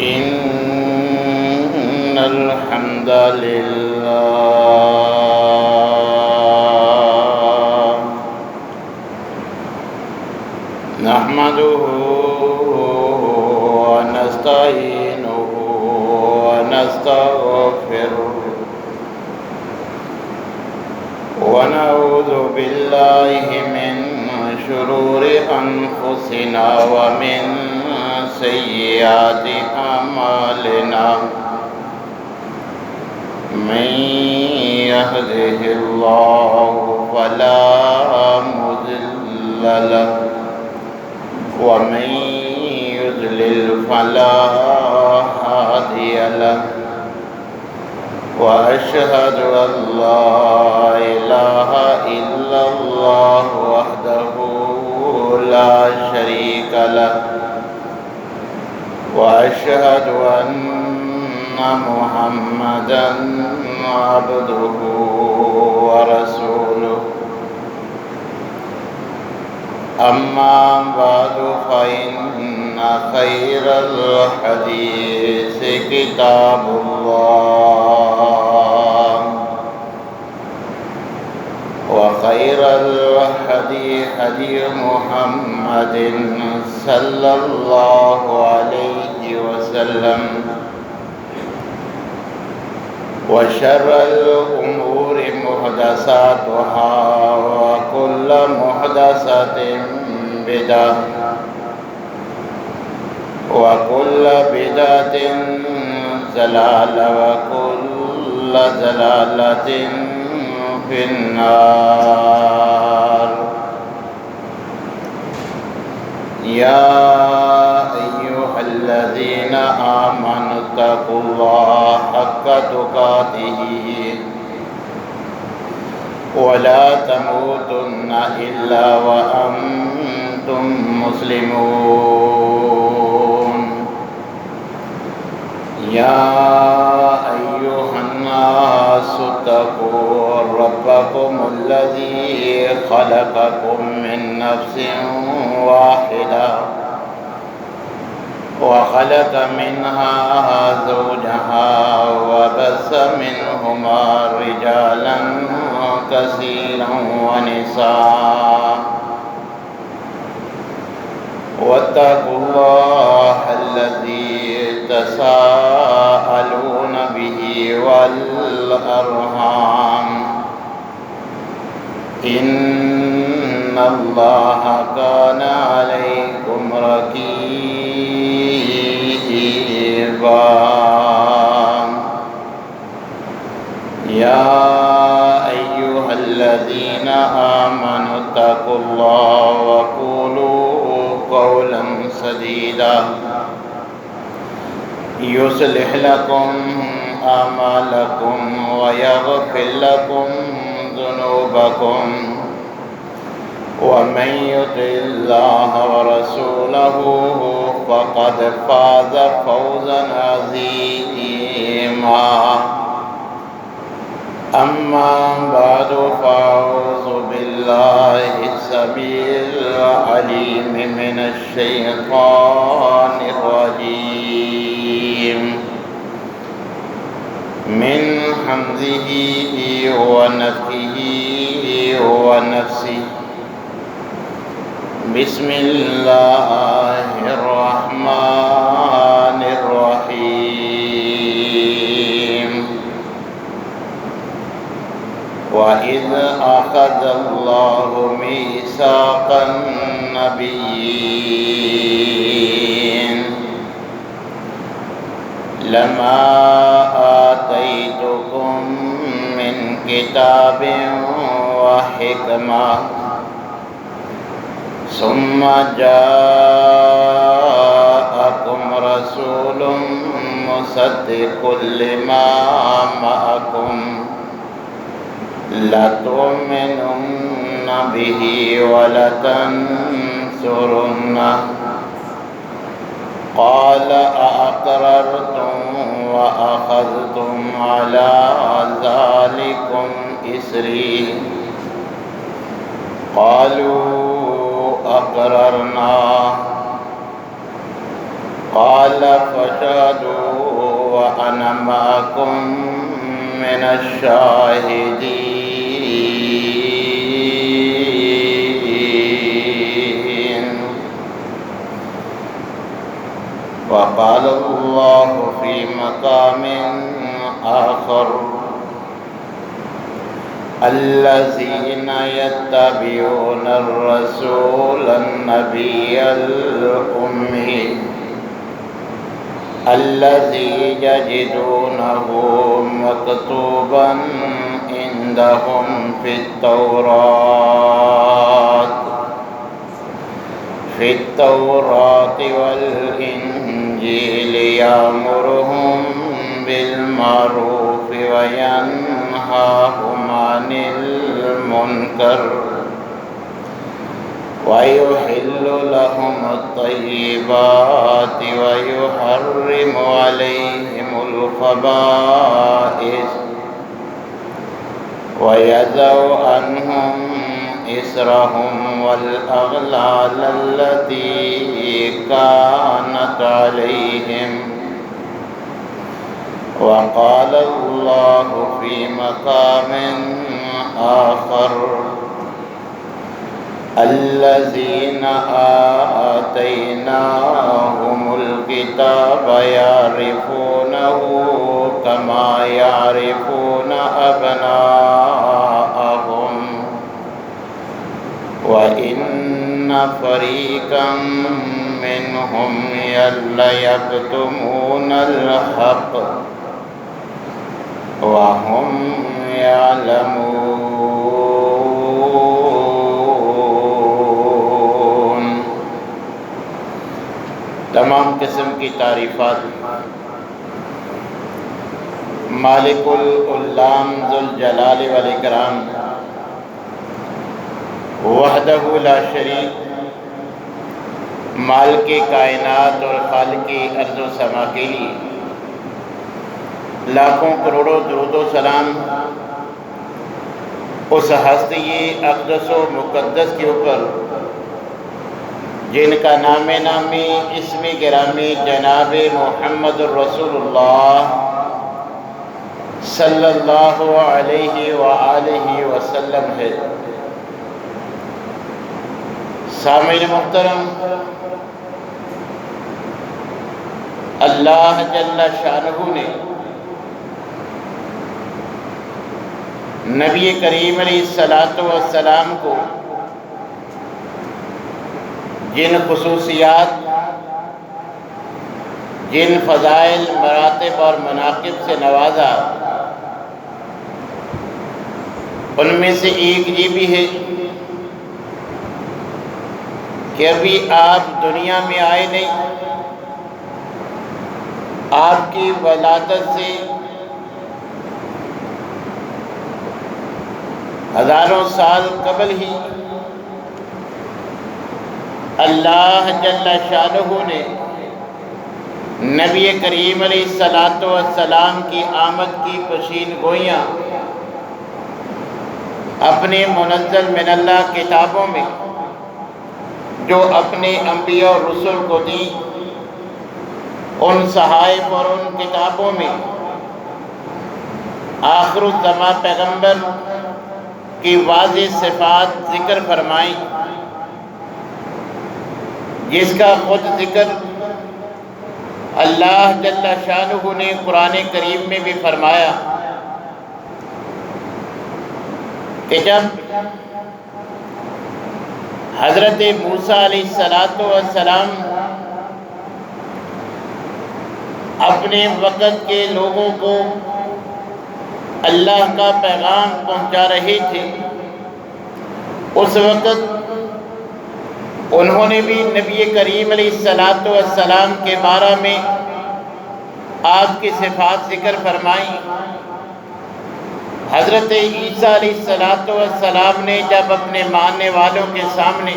إن الحمد لله نحمده ونستعينه ونستغفره ونعوذ بالله من شرور أنفسنا ومن سيئات أعمالنا من يهده الله فلا مضل له ومن يضلل فلا هادي له وأشهد أن لا إله إلا الله وحده لا شريك له وأشهد أن محمدًا عبده ورسوله أما بعد فإن خير الحديث كتاب الله وخير الهدي هدي محمد صلى الله عليه وسلم وشر الأمور محدثاتها وكل محدثة بدعة وكل بدعة ضلالة وكل ضلالة في النار. يا أيها الذين آمنوا اتقوا الله حق تقاته ولا تموتن إلا وأنتم مسلمون. يا أيها الناس اتقوا ربكم الذي خلقكم من نفس واحدة وخلق منها زوجها وبث منهما رجالا كثيرا ونساء واتقوا الله الذي تساءلون به والأرحام إن الله كان عليكم رقيبا. يا أيها الذين آمنوا اتقوا الله وقولوا قولا سديدا يصلح لكم أعمالكم ويغفر لكم ذنوبكم ومن يطع الله ورسوله فقد فاز فوزا عظيما. أما بعد فأعوذ بالله السميع العليم من الشيطان الرجيم من همزه ونفخه ونفسه. بسم الله الرحمن الرحيم. وإذ أخذ الله ميثاق النبيين لما آتيتكم من كتاب وحكمة ثم جاءكم رسول مصدق لما معكم لتؤمنن به ولتنصرنه قال أأقررتم وأخذتم على ذلكم إصري قالوا أقررنا قال فاشهدوا وأنا معكم من الشاهدين. وقال الله في مقام آخر: الذين يتبعون الرسول النبي الأمي الذي يجدونه مكتوبا عندهم في التوراة والإنجيل يأمرهم بالمعروف وينهاهم عن المنكر ويحل لهم الطيبات ويحرم عليهم الخبائث ويضع عنهم إصرهم والأغلال التي كانت عليهم. وقال الله في مقام آخر: الذين آتيناهم الكتاب يعرفونه كما يعرفون أبناءهم وإن فريقا منهم ليكتمون الحق وهم يعلمون. تمام قسم کی تعریفات مالک العلام ذوالجلال والاکرام وحدہ لا شریک، مالک کائنات اور خالق ارض و سما کے لیے لاکھوں کروڑوں درود و سلام اس ہستی اقدس و مقدس کے اوپر جن کا نام نامی اسم گرامی جناب محمد الرسول اللہ صلی اللہ علیہ وآلہ وسلم ہے۔ سامعین محترم، اللہ جل شانہ نے نبی کریم علیہ السلام کو جن خصوصیات، جن فضائل، مراتب اور مناقب سے نوازا، ان میں سے ایک یہ بھی ہے کہ ابھی آپ دنیا میں آئے نہیں، آپ کی ولادت سے ہزاروں سال قبل ہی اللہ جل شانہ نے نبی کریم علیہ السلام کی آمد کی پیشین گوئیاں اپنے منزل من اللہ کتابوں میں جو اپنے انبیاء اور رسول کو دی، ان صحائف اور ان کتابوں میں آخر الزمان پیغمبر کی واضح صفات ذکر فرمائی، جس کا خود ذکر اللہ جل شانہ نے قرآن کریم میں بھی فرمایا کہ جب حضرت موسیٰ علیہ السلام اپنے وقت کے لوگوں کو اللہ کا پیغام پہنچا رہے تھے، اس وقت انہوں نے بھی نبی کریم علیہ السلام کے بارے میں آپ کی صفات ذکر فرمائی۔ حضرت عیسیٰ علیہ السلام نے جب اپنے ماننے والوں کے سامنے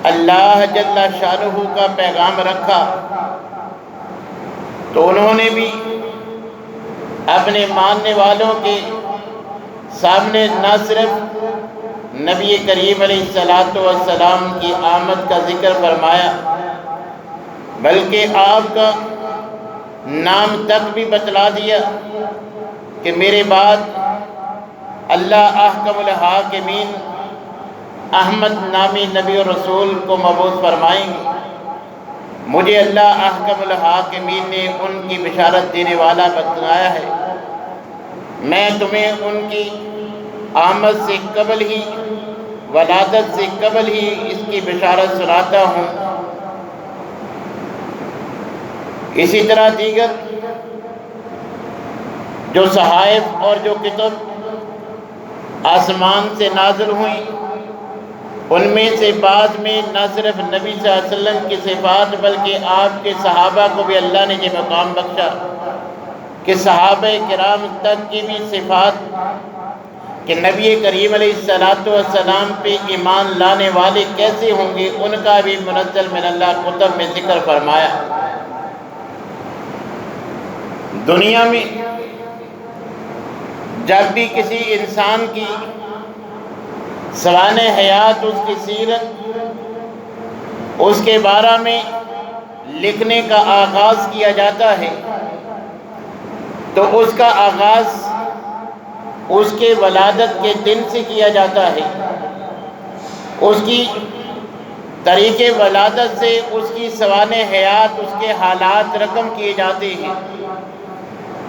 اللہ جل شانہ کا پیغام رکھا تو انہوں نے بھی اپنے ماننے والوں کے سامنے نہ صرف نبی کریم علیہ السلام کی آمد کا ذکر فرمایا بلکہ آپ کا نام تک بھی بتلا دیا کہ میرے بعد اللہ احکم الحاکمین احمد نامی نبی و رسول کو مبعوث فرمائیں گے۔ مجھے اللہ احکم الحاکمین نے ان کی بشارت دینے والا بتلایا ہے۔ میں تمہیں ان کی آمد سے قبل ہی، ولادت سے قبل ہی اس کی بشارت سناتا ہوں۔ اسی طرح دیگر جو صحائف اور جو کتب آسمان سے نازل ہوئیں، ان میں سے بعض میں نہ صرف نبی صلی اللہ علیہ وسلم کی صفات بلکہ آپ کے صحابہ کو بھی اللہ نے یہ مقام بخشا کہ صحابہ کرام تک کی بھی صفات کہ نبی کریم علیہ السلام پہ ایمان لانے والے کیسے ہوں گے، ان کا بھی منزل من اللہ کتب میں ذکر فرمایا۔ دنیا میں جب بھی کسی انسان کی سوانح حیات، اس کی سیرت، اس کے بارے میں لکھنے کا آغاز کیا جاتا ہے تو اس کا آغاز اس کے ولادت کے دن سے کیا جاتا ہے۔ اس کی طریقے ولادت سے اس کی سوانح حیات، اس کے حالات رقم کیے جاتے ہیں،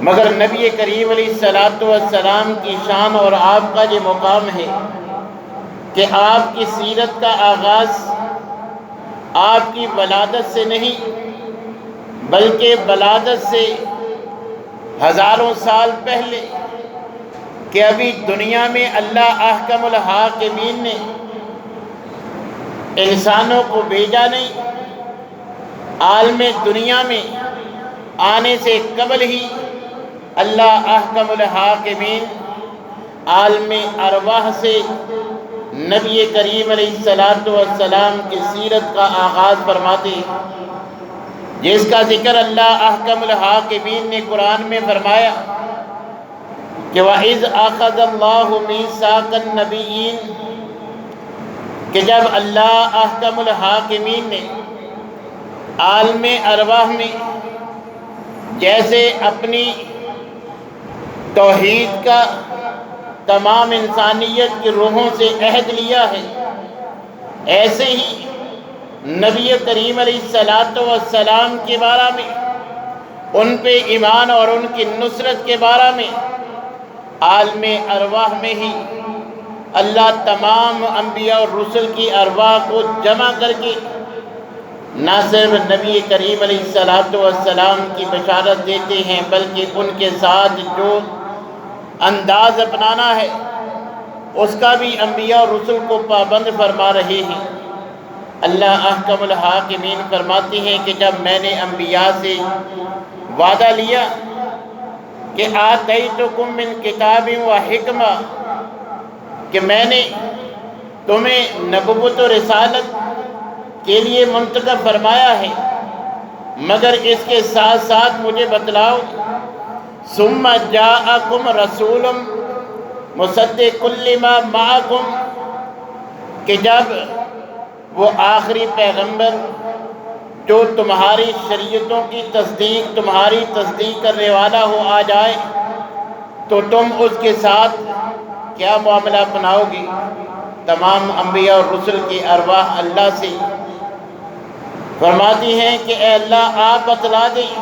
مگر نبی کریم علیہ السلام کی شان اور آپ کا یہ مقام ہے کہ آپ کی سیرت کا آغاز آپ کی ولادت سے نہیں بلکہ ولادت سے ہزاروں سال پہلے کہ ابھی دنیا میں اللہ احکم الحاکمین نے انسانوں کو بھیجا نہیں، عالم دنیا میں آنے سے قبل ہی اللہ احکم الحاکمین عالم ارواح سے نبی کریم علیہ السلام کی سیرت کا آغاز فرماتے ہیں، جس کا ذکر اللہ احکم الحاکمین نے قرآن میں فرمایا کہ وَإِذْ أَخَذَ اللَّهُ مِيثَاقَ النَّبِيِّينَ کہ جب اللہ احکم الحاکمین نے عالم ارواح میں جیسے اپنی توحید کا تمام انسانیت کی روحوں سے عہد لیا ہے، ایسے ہی نبی کریم علیہ السلام کے بارے میں، ان پہ ایمان اور ان کی نصرت کے بارے میں عالم ارواح میں ہی اللہ تمام انبیاء اور رسل کی ارواح کو جمع کر کے نہ صرف نبی کریم علیہ السلام کی بشارت دیتے ہیں بلکہ ان کے ساتھ جو انداز اپنانا ہے اس کا بھی انبیاء اور رسل کو پابند فرما رہے ہیں۔ اللہ احکم الحاکمین فرماتے ہیں کہ جب میں نے انبیاء سے وعدہ لیا کہ آتیتکم من کتاب و حکمہ کہ میں نے تمہیں نبوت و رسالت کے لیے منتخب فرمایا ہے، مگر اس کے ساتھ ساتھ مجھے بتلاؤ ثم جاءکم رسول مصدق لما معکم کہ جب وہ آخری پیغمبر جو تمہاری شریعتوں کی تصدیق، تمہاری تصدیق کرنے والا ہو آ جائے تو تم اس کے ساتھ کیا معاملہ اپناؤ گی؟ تمام انبیاء اور رسل کی ارواح اللہ سے فرماتی ہیں کہ اے اللہ آپ بتلا دیں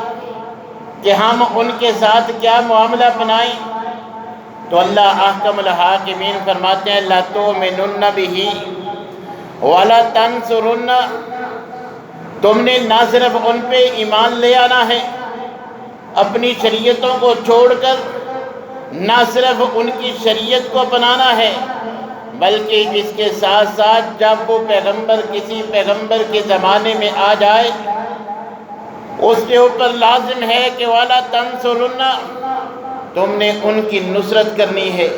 کہ ہم ان کے ساتھ کیا معاملہ اپنائیں۔ تو اللہ احکم الحاکمین فرماتے ہیں لَتُؤْمِنُنَّ بِهِ وَلَتَنْصُرُنَّ تم نے نہ صرف ان پہ ایمان لے آنا ہے اپنی شریعتوں کو چھوڑ کر، نہ صرف ان کی شریعت کو اپنانا ہے بلکہ اس کے ساتھ ساتھ جب وہ پیغمبر کسی پیغمبر کے زمانے میں آ جائے اس کے اوپر لازم ہے کہ وَلَا تَنْصُرُنَّ تم نے ان کی نصرت کرنی ہے۔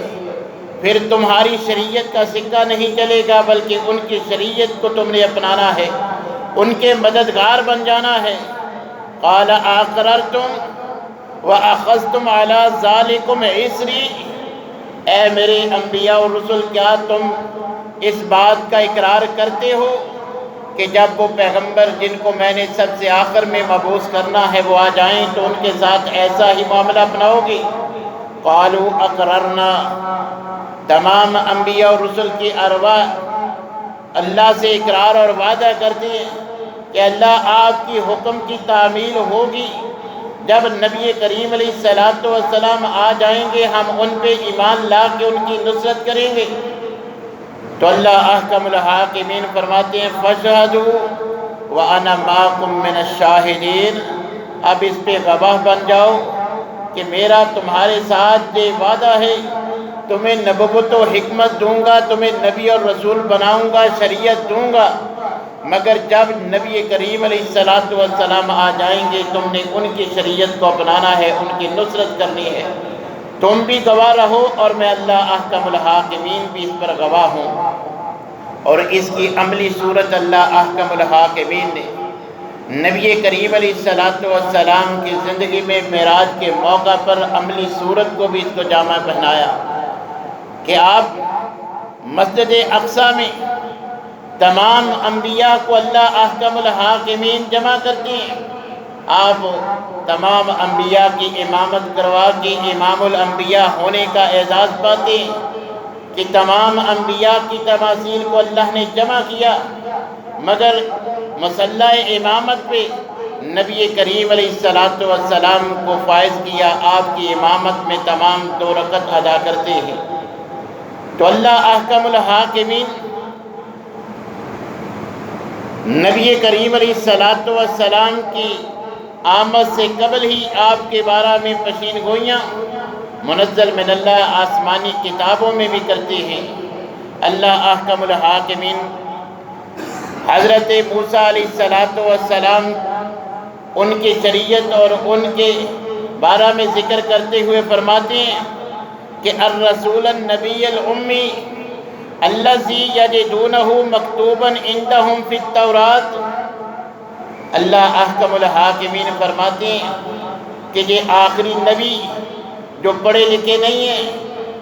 پھر تمہاری شریعت کا سکہ نہیں چلے گا بلکہ ان کی شریعت کو تم نے اپنانا ہے، ان کے مددگار بن جانا ہے۔ قَالَ أَقْرَرْتُمْ وَأَخَذْتُمْ عَلَى ذَلِكُمْ إِصْرِي اے میرے انبیاء اور رسل کیا تم اس بات کا اقرار کرتے ہو کہ جب وہ پیغمبر جن کو میں نے سب سے آخر میں مبعوث کرنا ہے وہ آ جائیں تو ان کے ساتھ ایسا ہی معاملہ اپناؤ گے؟ قالوا اقررنا، تمام انبیاء اور رسل کی ارواح اللہ سے اقرار اور وعدہ کرتے ہیں کہ اللہ آپ کی حکم کی تعمیل ہوگی، جب نبی کریم علیہ السلام آ جائیں گے ہم ان پہ ایمان لا کے ان کی نصرت کریں گے۔ تو اللہ احکم الحاکمین فرماتے ہیں فَاشْهَدُوا وَأَنَا مَعَكُم مِّنَ الشَّاهِدِينَ، اب اس پہ گواہ بن جاؤ کہ میرا تمہارے ساتھ یہ وعدہ ہے، تمہیں نبوت و حکمت دوں گا، تمہیں نبی اور رسول بناؤں گا، شریعت دوں گا، مگر جب نبی کریم علیہ السلام آ جائیں گے تم نے ان کی شریعت کو اپنانا ہے، ان کی نصرت کرنی ہے، تم بھی گواہ رہو اور میں اللہ احکم الحاکمین بھی اس پر گواہ ہوں۔ اور اس کی عملی صورت اللہ احکم الحاکمین نے نبی کریم علیہ السلام کی زندگی میں معراج کے موقع پر عملی صورت کو بھی اس کو جامع پہنایا کہ آپ مسجد اقصیٰ میں تمام انبیاء کو اللہ احکم الحاکمین جمع کرتے ہیں، آپ تمام انبیاء کی امامت کروا کے امام الانبیاء ہونے کا اعزاز پاتے ہیں کہ تمام انبیاء کی تماثیل کو اللہ نے جمع کیا، مگر مصلی امامت پہ نبی کریم علیہ السلام کو فائز کیا، آپ کی امامت میں تمام 2 رکعت ادا کرتے ہیں۔ تو اللہ احکم الحاکمین نبی کریم علیہ السلام کی آمد سے قبل ہی آپ کے بارے میں پیشین گوئیاں منزل من اللہ آسمانی کتابوں میں بھی کرتے ہیں۔ اللہ احکم الحاکمین حضرت موسیٰ علیہ السلام ان کی شریعت اور ان کے بارے میں ذکر کرتے ہوئے فرماتے ہیں کہ الرسول النبی الامی الذی یجدونہ مکتوبا عندہم فی التوراۃ، اللہ احکم الحاکمین فرماتے ہیں کہ یہ آخری نبی جو پڑھے لکھے نہیں ہیں،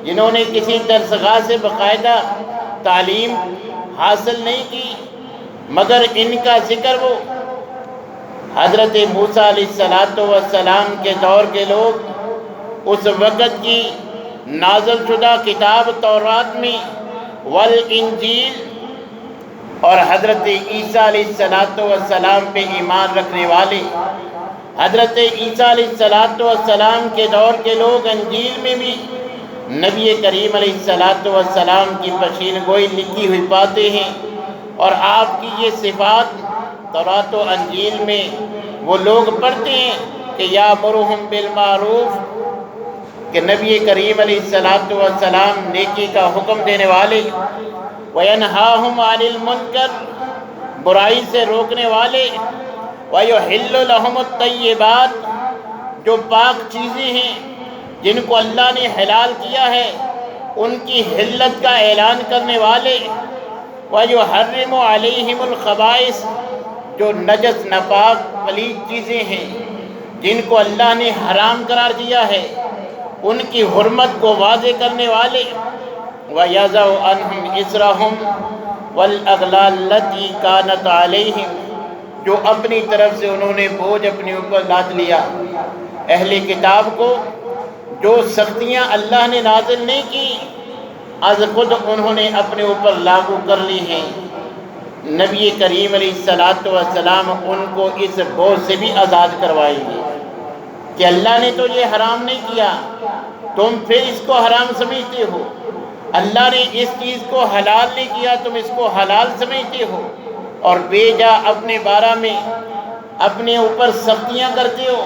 جنہوں نے کسی درسگاہ سے باقاعدہ تعلیم حاصل نہیں کی، مگر ان کا ذکر وہ حضرت موسیٰ علیہ السلام کے دور کے لوگ اس وقت کی نازل شدہ کتاب تورات میں والانجیل اور حضرت عیسیٰ علیہ السلام پہ ایمان رکھنے والے، حضرت عیسیٰ علیہ السلام کے دور کے لوگ انجیل میں بھی نبی کریم علیہ السلام کی پیشین گوئی لکھی ہوئی پاتے ہیں، اور آپ کی یہ صفات تورات و انجیل میں وہ لوگ پڑھتے ہیں کہ یامرہم بالمعروف، کہ نبی کریم علیہ السلام نیکی کا حکم دینے والے، وینہاہم عن المنکر، برائی سے روکنے والے، وَيُحِلُّ لَهُمُ الطَّيِّبَاتِ، جو پاک چیزیں ہیں جن کو اللہ نے حلال کیا ہے ان کی حلت کا اعلان کرنے والے، وَيُحَرِّمُ عَلَيْهِمُ الْخَبَائِثِ، جو نجس ناپاک پلید چیزیں ہیں جن کو اللہ نے حرام قرار دیا ہے ان کی حرمت کو واضح کرنے والے، وَيَضَعُ عَنْهُمْ إِصْرَهُمْ وَالْأَغْلَالَ الَّتِي كَانَتْ عَلَيْهِمْ، جو اپنی طرف سے انہوں نے بوجھ اپنے اوپر لاد لیا۔ اہل کتاب کو جو سختیاں اللہ نے نازل نہیں کی از خود انہوں نے اپنے اوپر لاگو کر لی ہیں، نبی کریم علیہ السلام ان کو اس بوجھ سے بھی آزاد کروائیں گے کہ اللہ نے تو یہ حرام نہیں کیا، تم پھر اس کو حرام سمجھتے ہو، اللہ نے اس چیز کو حلال نہیں کیا تم اس کو حلال سمجھتے ہو، اور بے جا اپنے بارے میں اپنے اوپر سختیاں کرتے ہو۔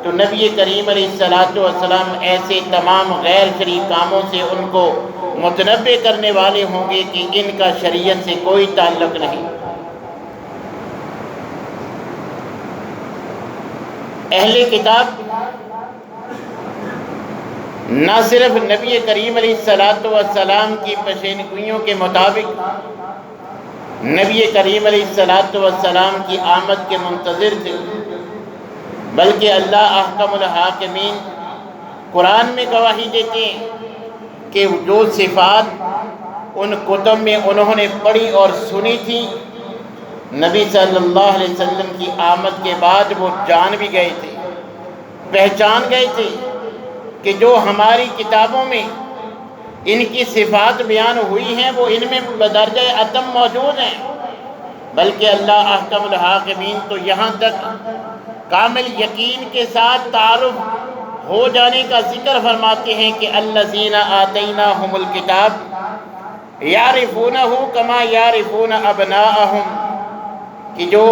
تو نبی کریم علیہ السلام ایسے تمام غیر شرعی کاموں سے ان کو متنبع کرنے والے ہوں گے کہ ان کا شریعت سے کوئی تعلق نہیں۔ اہل کتاب نہ صرف نبی کریم علیہ السلام کی پیشین گوئیوں کے مطابق نبی کریم علیہ السلام کی آمد کے منتظر تھے، بلکہ اللہ احکم الحاکمین قرآن میں گواہی دیتے ہیں کہ جو صفات ان کتب میں انہوں نے پڑھی اور سنی تھی نبی صلی اللہ علیہ وسلم کی آمد کے بعد وہ جان بھی گئے تھے، پہچان گئے تھے کہ جو ہماری کتابوں میں ان کی صفات بیان ہوئی ہیں وہ ان میں بدرجہ اتم موجود ہیں، بلکہ اللہ احکم الحاکمین تو یہاں تک کامل یقین کے ساتھ تعارف ہو جانے کا ذکر فرماتے ہیں کہ الذین آتیناہم الکتاب یعرفونہ کما یعرفون ابناءہم، کہ جو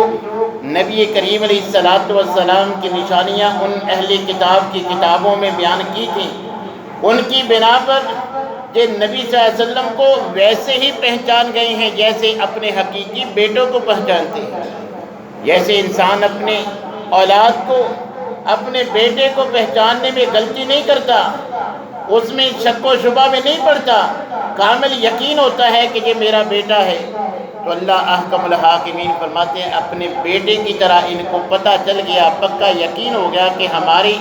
نبی کریم علیہ السلام کی نشانیاں ان اہل کتاب کی کتابوں میں بیان کی تھیں، ان کی بنا پر یہ نبی صلی اللہ علیہ وسلم کو ویسے ہی پہچان گئے ہیں جیسے اپنے حقیقی بیٹوں کو پہچانتے ہیں۔ جیسے انسان اپنے اولاد کو، اپنے بیٹے کو پہچاننے میں غلطی نہیں کرتا، اس میں شک و شبہ میں نہیں پڑتا، کامل یقین ہوتا ہے کہ یہ میرا بیٹا ہے، تو اللہ احکم الحاکمین فرماتے ہیں اپنے بیٹے کی طرح ان کو پتہ چل گیا، پکا یقین ہو گیا کہ ہماری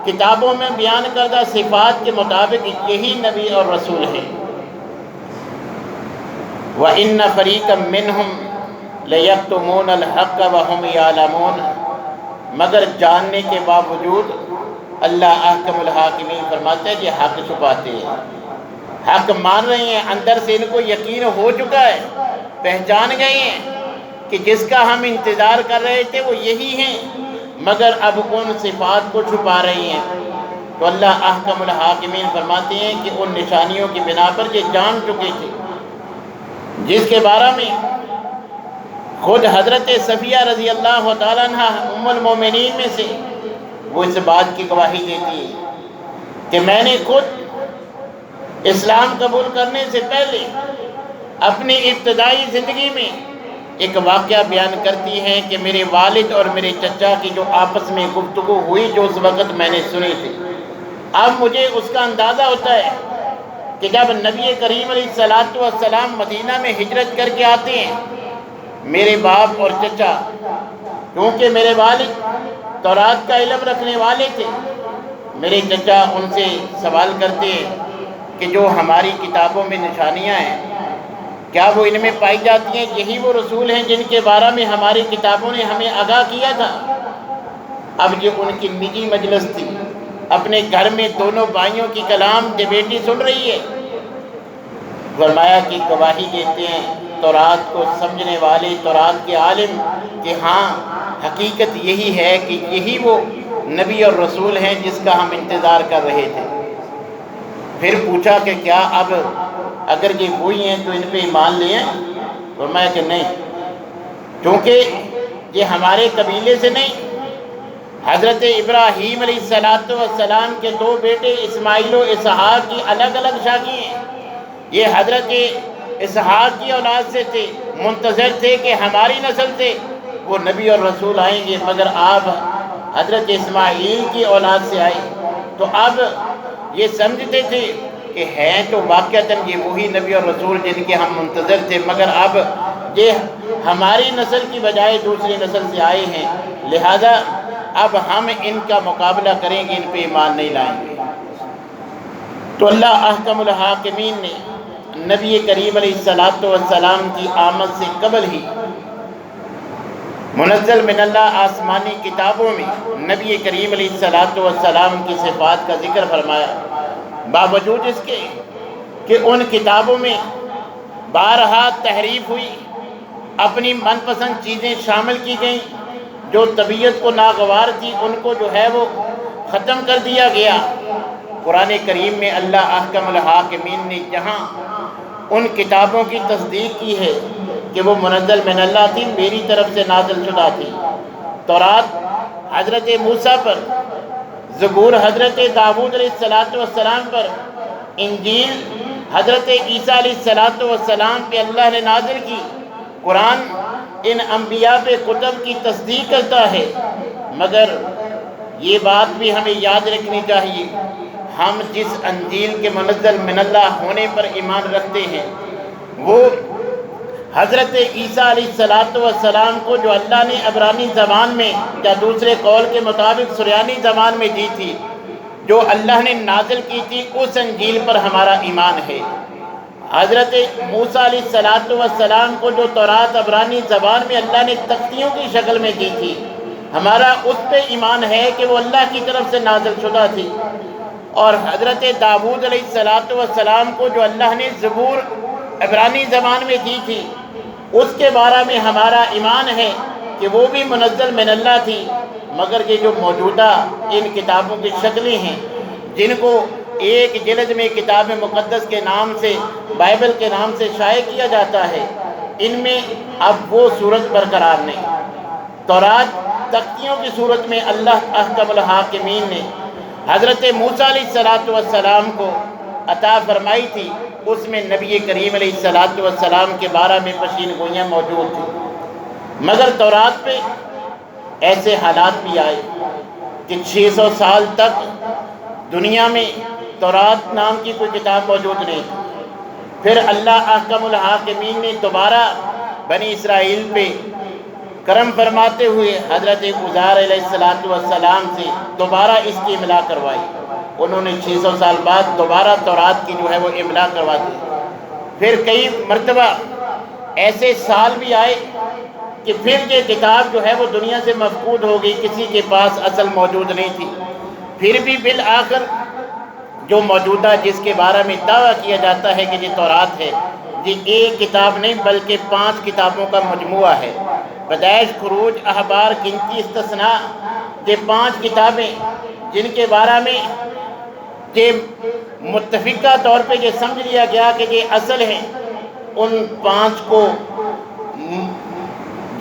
کتابوں میں بیان کردہ صفات کے مطابق یہی نبی اور رسول ہے۔ وَإِنَّ فَرِيقًا مِّنْهُمْ لَيَكْتُمُونَ الْحَقَّ وَهُمْ يَعْلَمُونَ، مگر جاننے کے باوجود اللہ احکم الحاکمین فرماتے ہیں یہ حق چھپاتے ہیں، حق مان رہے ہیں، اندر سے ان کو یقین ہو چکا ہے، پہچان گئے ہیں کہ جس کا ہم انتظار کر رہے تھے وہ یہی ہیں، مگر اب ان صفات کو چھپا رہی ہیں۔ تو اللہ احکم الحاکمین فرماتے ہیں کہ ان نشانیوں کی بنا پر یہ جان چکے تھے، جس کے بارے میں خود حضرت صفیہ رضی اللہ تعالیٰ عنہ ام المومنین میں سے وہ اس بات کی گواہی دیتی ہے کہ میں نے خود اسلام قبول کرنے سے پہلے اپنی ابتدائی زندگی میں ایک واقعہ بیان کرتی ہیں کہ میرے والد اور میرے چچا کی جو آپس میں گفتگو ہوئی جو اس وقت میں نے سنی تھی، اب مجھے اس کا اندازہ ہوتا ہے کہ جب نبی کریم علیہ السلام مدینہ میں ہجرت کر کے آتے ہیں، میرے باپ اور چچا، کیونکہ میرے والد تورات کا علم رکھنے والے تھے، میرے چچا ان سے سوال کرتے ہیں کہ جو ہماری کتابوں میں نشانیاں ہیں کیا وہ ان میں پائی جاتی ہیں، یہی وہ رسول ہیں جن کے بارے میں ہماری کتابوں نے ہمیں آگاہ کیا تھا؟ اب یہ ان کی نجی مجلس تھی، اپنے گھر میں دونوں بھائیوں کی کلام یہ بیٹی سن رہی ہے، فرمایا کہ گواہی دیتے ہیں تورات کو سمجھنے والے، تورات کے عالم، کہ ہاں حقیقت یہی ہے کہ یہی وہ نبی اور رسول ہیں جس کا ہم انتظار کر رہے تھے۔ پھر پوچھا کہ کیا اب اگر یہ وہی ہیں تو ان پہ ایمان لے آئیں؟ فرمایا کہ نہیں، کیونکہ یہ ہمارے قبیلے سے نہیں، حضرت ابراہیم علیہ السلام کے دو بیٹے اسماعیل و اسحاق کی الگ الگ شاخیں ہیں، یہ حضرت اسحاق کی اولاد سے تھے، منتظر تھے کہ ہماری نسل سے وہ نبی اور رسول آئیں گے، مگر آپ حضرت اسماعیل کی اولاد سے آئے، تو اب یہ سمجھتے تھے کہ ہیں تو واقعتاً یہ وہی نبی اور رسول جن کے ہم منتظر تھے، مگر اب یہ ہماری نسل کی بجائے دوسری نسل سے آئے ہیں، لہذا اب ہم ان کا مقابلہ کریں گے، ان پہ ایمان نہیں لائیں گے۔ تو اللہ احکم الحاکمین نے نبی کریم علیہ السلام کی آمد سے قبل ہی منزل من اللہ آسمانی کتابوں میں نبی کریم علیہ السلام کی صفات کا ذکر فرمایا، باوجود اس کے کہ ان کتابوں میں بارہا تحریف ہوئی، اپنی من پسند چیزیں شامل کی گئیں، جو طبیعت کو ناگوار تھی ان کو جو ہے وہ ختم کر دیا گیا۔ قرآن کریم میں اللہ احکم الحاکمین نے جہاں ان کتابوں کی تصدیق کی ہے کہ وہ منزل من اللہ تھی، میری طرف سے نازل شدہ تھی، تورات حضرت موسیٰ پر، زبور حضرت داؤد علیہ السلام پر، انجیل حضرت عیسیٰ علیہ السلام پہ اللہ نے نازل کی، قرآن ان انبیاء پہ کتب کی تصدیق کرتا ہے، مگر یہ بات بھی ہمیں یاد رکھنی چاہیے، ہم جس انجیل کے منزل من اللہ ہونے پر ایمان رکھتے ہیں وہ حضرت عیسیٰ علیہ السلام کو جو اللہ نے عبرانی زبان میں یا دوسرے قول کے مطابق سریانی زبان میں دی تھی، جو اللہ نے نازل کی تھی، اس انجیل پر ہمارا ایمان ہے۔ حضرت موسیٰ علیہ السلام کو جو تورات عبرانی زبان میں اللہ نے تختیوں کی شکل میں دی تھی، ہمارا اس پہ ایمان ہے کہ وہ اللہ کی طرف سے نازل شدہ تھی۔ اور حضرت داؤد علیہ السلام کو جو اللہ نے زبور عبرانی زبان میں دی تھی، اس کے بارے میں ہمارا ایمان ہے کہ وہ بھی منزل من اللہ تھی، مگر یہ جو موجودہ ان کتابوں کی شکلیں ہیں جن کو ایک جلد میں کتاب مقدس کے نام سے، بائبل کے نام سے شائع کیا جاتا ہے، ان میں اب وہ صورت برقرار نہیں۔ تورات تختیوں کی صورت میں اللہ احکم الحاکمین نے حضرت موسیٰ علیہ السلام کو عطا فرمائی تھی، اس میں نبی کریم علیہ السلام کے بارے میں پیشین گوئیاں موجود تھیں۔ مگر تورات پہ ایسے حالات بھی آئے کہ 600 سال تک دنیا میں تورات نام کی کوئی کتاب موجود نہیں تھی۔ پھر اللہ احکم الحاکمین نے دوبارہ بنی اسرائیل پہ کرم فرماتے ہوئے حضرت عزیر علیہ السلام سے دوبارہ اس کی املا کروائی۔ انہوں نے 600 سال بعد دوبارہ تورات کی جو ہے وہ املا کروا دی۔ پھر کئی مرتبہ ایسے سال بھی آئے کہ پھر یہ کتاب جو ہے وہ دنیا سے مفقود ہو گئی، کسی کے پاس اصل موجود نہیں تھی۔ پھر بھی بالآخر جو موجودہ جس کے بارے میں دعویٰ کیا جاتا ہے کہ یہ تورات ہے، یہ ایک کتاب نہیں بلکہ 5 کتابوں کا مجموعہ ہے۔ پیدائش، خروج، اخبار، گنتی، استثناء، یہ 5 کتابیں جن کے بارے میں یہ متفقہ طور پہ یہ سمجھ لیا گیا کہ یہ اصل ہیں، ان 5 کو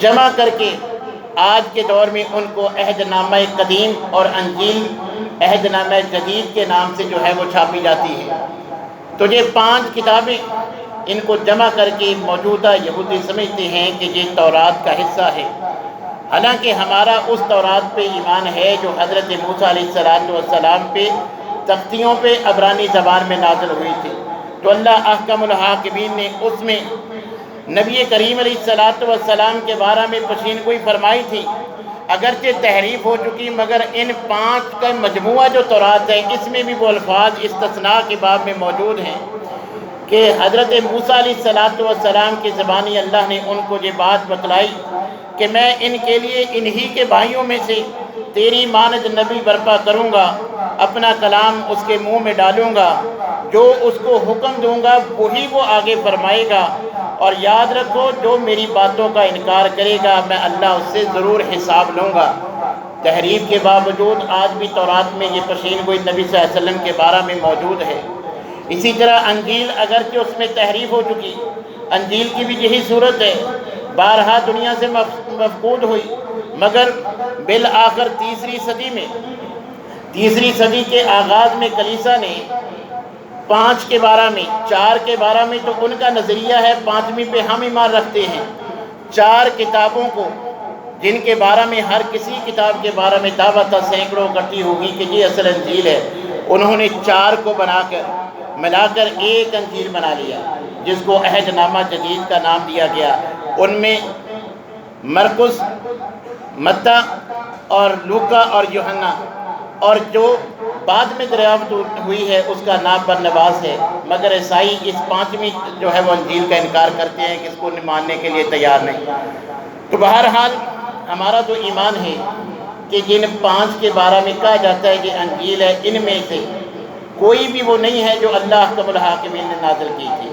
جمع کر کے آج کے دور میں ان کو عہد نامہ قدیم اور انجیل عہد نامہ جدید کے نام سے جو ہے وہ چھاپی جاتی ہے۔ تو یہ 5 کتابیں ان کو جمع کر کے موجودہ یہودی سمجھتے ہیں کہ یہ تورات کا حصہ ہے، حالانکہ ہمارا اس تورات پہ ایمان ہے جو حضرت موسیٰ علیہ السلام پہ تختیوں پہ عبرانی زبان میں نازل ہوئی تھی۔ تو اللہ احکم الحاکمین نے اس میں نبی کریم علیہ السلام کے بارے میں پیشین گوئی فرمائی تھی، اگرچہ تحریف ہو چکی، مگر ان 5 کا مجموعہ جو تورات ہے اس میں بھی وہ الفاظ استثناء کے باب میں موجود ہیں کہ حضرت موسیٰ علیہ السلام کی زبانی اللہ نے ان کو یہ بات بتلائی کہ میں ان کے لیے انہی کے بھائیوں میں سے تیری مانند نبی برپا کروں گا، اپنا کلام اس کے منہ میں ڈالوں گا، جو اس کو حکم دوں گا وہی وہ آگے فرمائے گا، اور یاد رکھو جو میری باتوں کا انکار کرے گا میں اللہ اس سے ضرور حساب لوں گا۔ تحریف کے باوجود آج بھی تورات میں یہ پیشین گوئی نبی صلی اللہ علیہ وسلم کے بارے میں موجود ہے۔ اسی طرح انجیل اگرچہ اس میں تحریف ہو چکی، انجیل کی بھی یہی صورت ہے، بارہا دنیا سے مفقود ہوئی، مگر بالآخر تیسری صدی کے آغاز میں کلیسا نے 5 کے بارے میں، 4 کے بارے میں تو ان کا نظریہ ہے، 5ویں پہ ہم ایمان رکھتے ہیں، 4 کتابوں کو جن کے بارے میں ہر کسی کتاب کے بارے میں دعویٰ تھا سینکڑوں اکٹھی ہوگی کہ یہ اصل انجیل ہے، انہوں نے 4 کو ملا کر ایک انجیل بنا لیا جس کو عہد نامہ جدید کا نام دیا گیا۔ ان میں مرقس، متی اور لوکا اور یوحنا، اور جو بعد میں دریافت ہوئی ہے اس کا نام برنباس ہے، مگر عیسائی اس 5ویں جو ہے وہ انجیل کا انکار کرتے ہیں کہ اس کو ماننے کے لیے تیار نہیں۔ تو بہرحال ہمارا تو ایمان ہے کہ جن 5 کے بارے میں کہا جاتا ہے کہ انجیل ہے، ان میں سے کوئی بھی وہ نہیں ہے جو اللہ احکم الحاکمین نے نازل کی تھی۔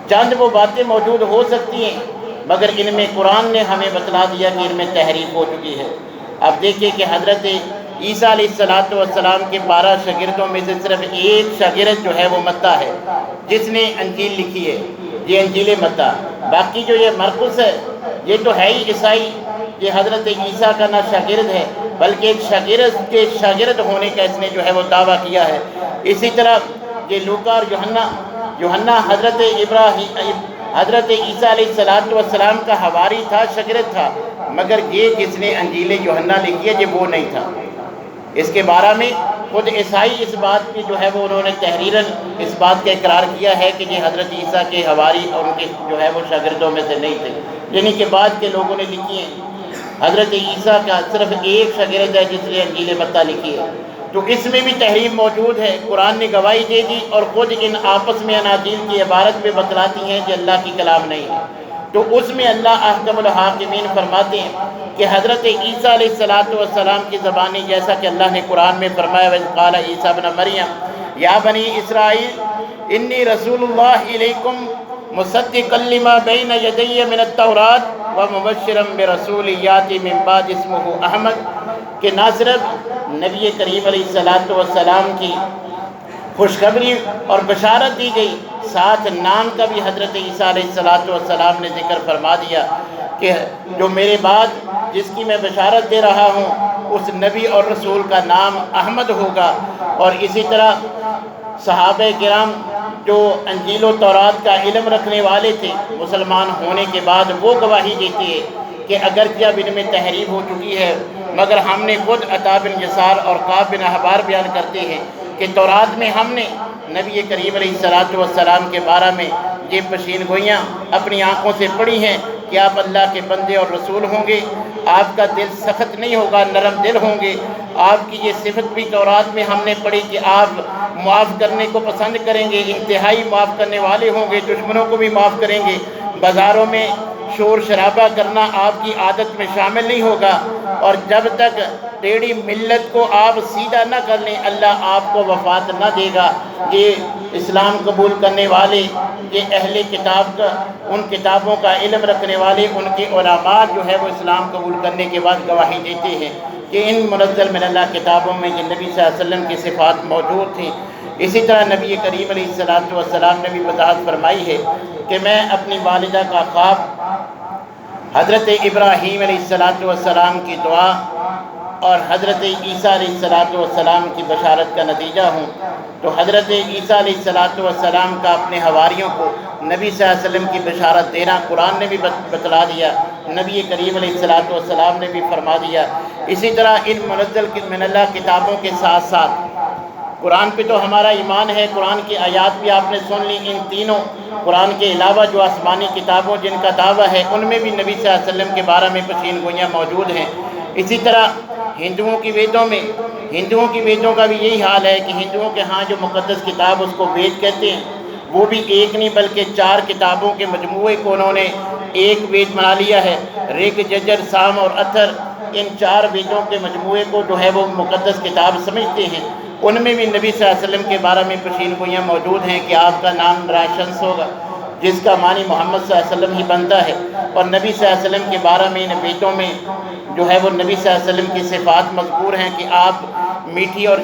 چند وہ باتیں موجود ہو سکتی ہیں، مگر ان میں قرآن نے ہمیں بتلا دیا کہ ان میں تحریف ہو چکی ہے۔ اب دیکھیں کہ حضرت عیسیٰ علیہ السلام کے 12 شاگردوں میں سے صرف ایک شاگرد جو ہے وہ متی ہے جس نے انجیل لکھی ہے، یہ انجیل متی۔ باقی جو یہ مرقس ہے یہ تو ہے ہی عیسائی، یہ حضرت عیسیٰ کا نہ شاگرد ہے بلکہ ایک شاگرد کے شاگرد ہونے کا اس نے جو ہے وہ دعویٰ کیا ہے۔ اسی طرح یہ لوکا اور یوحنا حضرت عیسیٰ علیہ السلام کا حواری تھا، شاگرد تھا، مگر یہ جس نے انجیل یوحنا لکھی ہے یہ وہ نہیں تھا۔ اس کے بارے میں خود عیسائی اس بات کی جو ہے وہ انہوں نے تحریراً اس بات کا اقرار کیا ہے کہ یہ حضرت عیسیٰ کے حواری اور ان کے جو ہے وہ شاگردوں میں سے نہیں تھے، یعنی کہ بعد کے لوگوں نے لکھی ہیں۔ حضرت عیسیٰ کا صرف ایک شاگرد ہے جس نے انجیل متی لکھی ہے۔ تو اس میں بھی تحریم موجود ہے۔ قرآن نے گواہی دے دی اور خود ان آپس میں اناجیل کی عبارت میں بتلاتی ہیں کہ اللہ کی کلام نہیں ہے۔ تو اس میں اللہ احکم الحاکمین فرماتے ہیں کہ حضرت عیسیٰ علیہ السلام کی زبانی، جیسا کہ اللہ نے قرآن میں فرمایا وَإِذْ قَالَ عِيسَى ابْنُ مَرْيَمَ يَا بَنِي إِسْرَائِيلَ إِنِّي رَسُولُ اللَّهِ إِلَيْكُمْ مُصَدِّقًا لِمَا بَيْنَ يَدَيَّ مِنَ التَّوْرَاةِ وَمُبَشِّرًا بِرَسُولٍ يَأْتِي مِن بَعْدِي اسْمُهُ أَحْمَدُ، کہ نہ صرف نبی کریم علیہ السلام کی خوشخبری اور بشارت دی گئی، ساتھ نام کا بھی حضرت عیسیٰ علیہ السلام نے ذکر فرما دیا کہ جو میرے بعد جس کی میں بشارت دے رہا ہوں اس نبی اور رسول کا نام احمد ہوگا۔ اور اسی طرح صحابہ کرام جو انجیل و تورات کا علم رکھنے والے تھے، مسلمان ہونے کے بعد وہ گواہی دیتے ہیں کہ اگرچہ اب ان میں تحریف ہو چکی ہے، مگر ہم نے خود عطا بن یسار اور کعب بن احبار بیان کرتے ہیں کہ تورات میں ہم نے نبی کریم علیہ السلام کے بارے میں یہ پشین گوئیاں اپنی آنکھوں سے پڑھی ہیں کہ آپ اللہ کے بندے اور رسول ہوں گے، آپ کا دل سخت نہیں ہوگا، نرم دل ہوں گے۔ آپ کی یہ صفت بھی تورات میں ہم نے پڑھی کہ آپ معاف کرنے کو پسند کریں گے، انتہائی معاف کرنے والے ہوں گے، دشمنوں کو بھی معاف کریں گے، بازاروں میں شور شرابہ کرنا آپ کی عادت میں شامل نہیں ہوگا، اور جب تک ٹیڑھی ملت کو آپ سیدھا نہ کر لیں اللہ آپ کو وفات نہ دے گا۔ یہ اسلام قبول کرنے والے، یہ اہل کتاب کا، ان کتابوں کا علم رکھنے والے، ان کے علماء جو ہے وہ اسلام قبول کرنے کے بعد گواہی دیتے ہیں کہ ان منزل من اللہ کتابوں میں یہ نبی صلی اللہ علیہ وسلم کی صفات موجود تھیں۔ اسی طرح نبی کریم علیہ السلام نے بھی وضاحت فرمائی ہے کہ میں اپنی والدہ کا خواب حضرت ابراہیم علیہ السلام کی دعا اور حضرت عیسیٰ علیہ السلام کی بشارت کا نتیجہ ہوں۔ تو حضرت عیسیٰ علیہ السلام کا اپنے حواریوں کو نبی صلی اللہ علیہ وسلم کی بشارت دینا قرآن نے بھی بتلا دیا، نبی کریم علیہ السلام نے بھی فرما دیا۔ اسی طرح ان منزل من اللہ کتابوں کے ساتھ ساتھ قرآن پہ تو ہمارا ایمان ہے، قرآن کی آیات بھی آپ نے سن لی، ان تینوں قرآن کے علاوہ جو آسمانی کتابوں جن کا دعویٰ ہے ان میں بھی نبی صلی اللہ علیہ وسلم کے بارے میں پشین گوئیاں موجود ہیں۔ اسی طرح ہندوؤں کی ویدوں کا بھی یہی حال ہے کہ ہندوؤں کے ہاں جو مقدس کتاب اس کو وید کہتے ہیں، وہ بھی ایک نہیں بلکہ 4 کتابوں کے مجموعے کو انہوں نے ایک وید بنا لیا ہے۔ رگ، یجر، سام اور اتھر، ان 4 ویدوں کے مجموعے کو جو ہے وہ مقدس کتاب سمجھتے ہیں۔ ان میں بھی نبی صلی اللہ علیہ وسلم کے بارے میں پشین گوئیاں موجود ہیں کہ آپ کا نام راشنس ہوگا، جس کا معنی محمد صلی اللہ علیہ وسلم ہی بنتا ہے، اور نبی صلی اللہ علیہ وسلم کے بارے میں ان بیتوں میں جو ہے وہ نبی صلی اللہ علیہ وسلم کی صفات مذکور ہیں کہ آپ میٹھی اور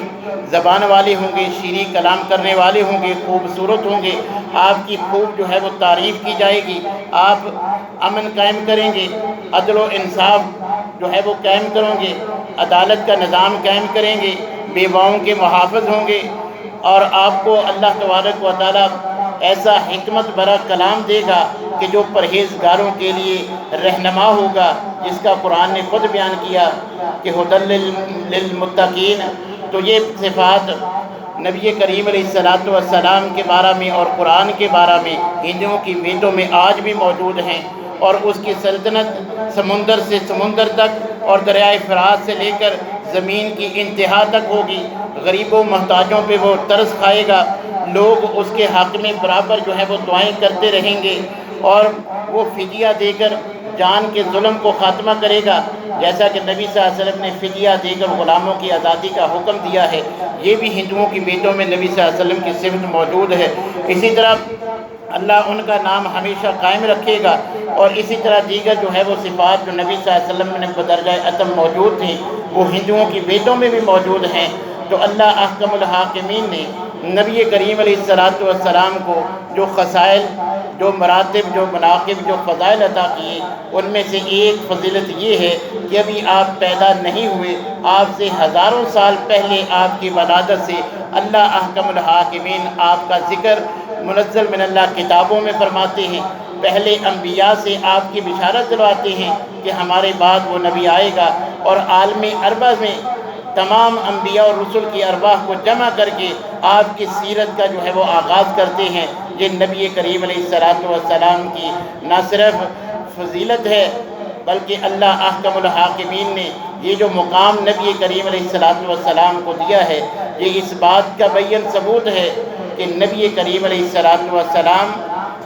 زبان والے ہوں گے، شیریں کلام کرنے والے ہوں گے، خوبصورت ہوں گے، آپ کی خوب جو ہے وہ تعریف کی جائے گی، آپ امن قائم کریں گے، عدل و انصاف جو ہے وہ قائم کریں گے، عدالت کا نظام قائم کریں گے، بیواؤں کے محافظ ہوں گے، اور آپ کو اللہ تبارک و تعالیٰ ایسا حکمت بھرا کلام دے گا کہ جو پرہیزگاروں کے لیے رہنما ہوگا، جس کا قرآن نے خود بیان کیا کہ ھدی للمتقین۔ تو یہ صفات نبی کریم علیہ السلام کے بارے میں اور قرآن کے بارے میں ہندوؤں کی ویدوں میں آج بھی موجود ہیں، اور اس کی سلطنت سمندر سے سمندر تک اور دریائے فرات سے لے کر زمین کی انتہا تک ہوگی۔ غریبوں محتاجوں پہ وہ ترس کھائے گا، لوگ اس کے حق میں برابر جو ہے وہ دعائیں کرتے رہیں گے، اور وہ فدیہ دے کر جان کے ظلم کو خاتمہ کرے گا، جیسا کہ نبی صلی اللہ علیہ وسلم نے فدیہ دے کر غلاموں کی آزادی کا حکم دیا ہے۔ یہ بھی ہندوؤں کی ویدوں میں نبی صلی اللہ علیہ وسلم کی صفت موجود ہے۔ اسی طرح اللہ ان کا نام ہمیشہ قائم رکھے گا، اور اسی طرح دیگر جو ہے وہ صفات جو نبی صلی اللہ علیہ وسلم نے بدرجہ عتم موجود تھیں وہ ہندوؤں کی ویدوں میں بھی موجود ہیں۔ تو اللہ احکم الحاکمین نے نبی کریم علیہ السلام کو جو خصائل، جو مراتب، جو مناقب، جو فضائل عطا کیے، ان میں سے ایک فضیلت یہ ہے کہ ابھی آپ پیدا نہیں ہوئے، آپ سے ہزاروں سال پہلے آپ کی ولادت سے اللہ احکم الحاکمین آپ کا ذکر منزل من اللہ کتابوں میں فرماتے ہیں، پہلے انبیاء سے آپ کی بشارت دلواتے ہیں کہ ہمارے بعد وہ نبی آئے گا، اور عالم اربع میں تمام انبیاء اور رسل کی ارواح کو جمع کر کے آپ کی سیرت کا جو ہے وہ آغاز کرتے ہیں۔ یہ نبی کریم علیہ السلام کی نہ صرف فضیلت ہے بلکہ اللہ احکم الحاکمین نے یہ جو مقام نبی کریم علیہ السلام کو دیا ہے، یہ اس بات کا بین ثبوت ہے کہ نبی کریم علیہ السلام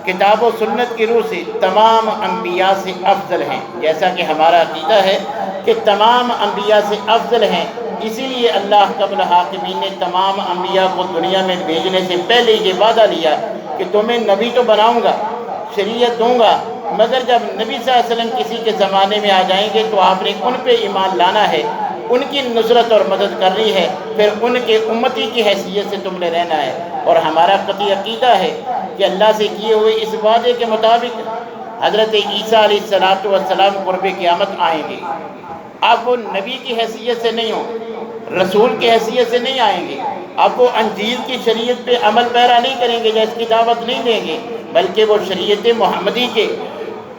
کتاب و سنت کی روح سے تمام انبیاء سے افضل ہیں، جیسا کہ ہمارا عقیدہ ہے کہ تمام انبیاء سے افضل ہیں۔ اسی لیے اللہ رب العالمین نے تمام انبیاء کو دنیا میں بھیجنے سے پہلے یہ وعدہ لیا کہ تمہیں نبی تو بناؤں گا، شریعت دوں گا، مگر جب نبی صلی اللہ علیہ وسلم کسی کے زمانے میں آ جائیں گے تو آپ نے ان پہ ایمان لانا ہے، ان کی نصرت اور مدد کرنی ہے، پھر ان کے امتی کی حیثیت سے تم نے رہنا ہے۔ اور ہمارا قطعی عقیدہ ہے کہ اللہ سے کیے ہوئے اس وعدے کے مطابق حضرت عیسیٰ علیہ السلام قرب قیامت آئیں گے۔ اب وہ نبی کی حیثیت سے نہیں ہوں، رسول کی حیثیت سے نہیں آئیں گے، اب وہ انجیل کی شریعت پہ عمل پیرا نہیں کریں گے، جیس کی دعوت نہیں دیں گے، بلکہ وہ شریعت محمدی کے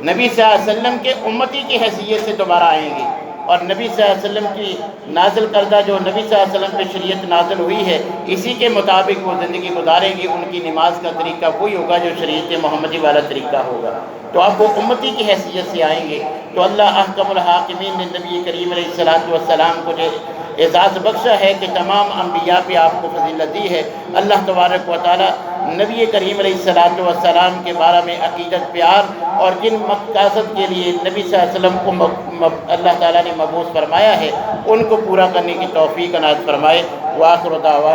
نبی صلی اللہ علیہ وسلم کے امتی کی حیثیت سے دوبارہ آئیں گے، اور نبی صلی اللہ علیہ وسلم کی نازل کردہ جو نبی صلی اللہ علیہ وسلم پہ شریعت نازل ہوئی ہے اسی کے مطابق وہ زندگی گزاریں گے۔ ان کی نماز کا طریقہ وہی ہوگا جو شریعت محمدی والا طریقہ ہوگا، تو اب وہ امتی کی حیثیت سے آئیں گے۔ تو اللہ احکم الحاکمین نے نبی کریم علیہ السلام کو جو اعزاز بخشا ہے کہ تمام انبیاء پہ آپ کو فضیلت دی ہے۔ اللہ تبارک و تعالی نبی کریم علیہ السلام کے بارے میں عقیدت، پیار اور جن مقاصد کے لیے نبی صلی اللہ علیہ وسلم کو اللہ تعالیٰ نے مبعوث فرمایا ہے ان کو پورا کرنے کی توفیق عنایت فرمائے۔ وآخر دعوانا